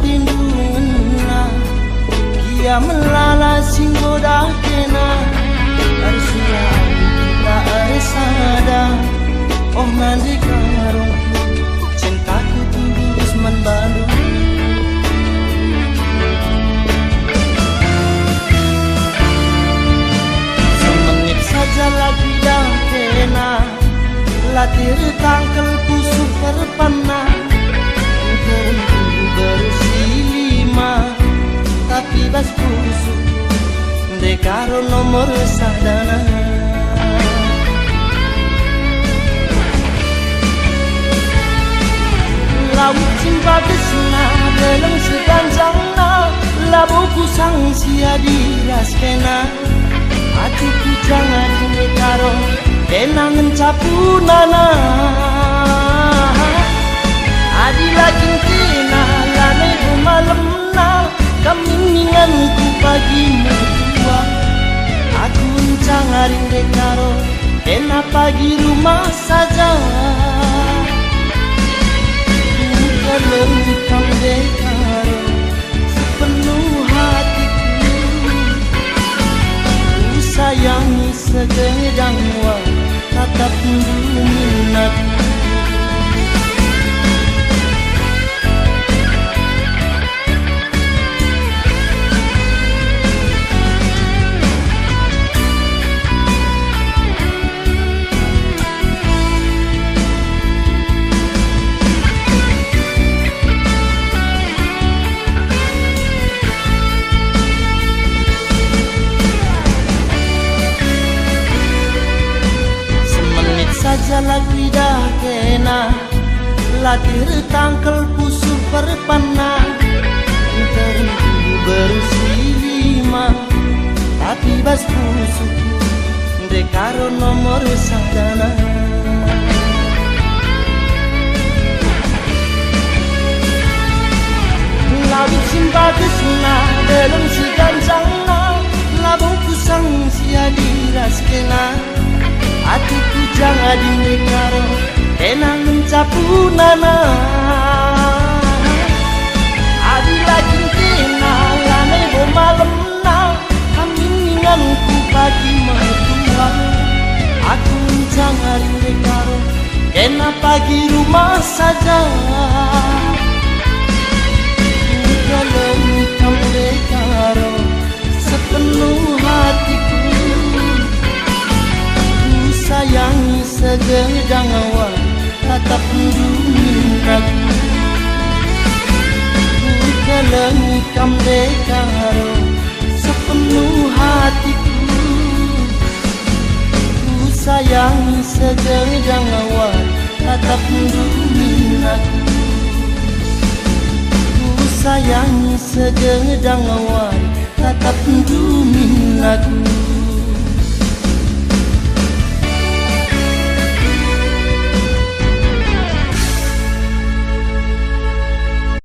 tindunna kia melala singgoda kena arsula kita arsada oh nanti karung cintaku tulus membalu semenit saja lagi dah kena latih tangkel pusuk terpana bersilima tapi bas pusuk dekaro nomor sadana laut cinta desna dalam seganjangna labuku sang sia diraskena hatiku jangan dekaro kenangan capunana adi lagi kena lane malamna kamininganku pagimu tua aku cangaring dekaro kena pagi rumah saja lengkap dekaro sepenuh hatiku ku sayangi segedang tatap minatku saja lagi dah kena latih tangkel pusuk perpana terigu bersilima tapi bas pusuk dekaro nomor sadana lalu cinta desna dalam seganjangna labuku sang sia diraskena hatiku jangan dinekaro kenang mencapunana adi lagi kena lane bo malemna kamininganku pagi mertua aku jangan dinekaro kena pagi rumah saja kalau kamu dekaro sepenuh hatiku sayangi segedang awal tatap minatku ku kelengi kam dekaro sepenuh hatiku ku sayangi segedang awal tatap minatku ku sayangi segedang awal tatap minatku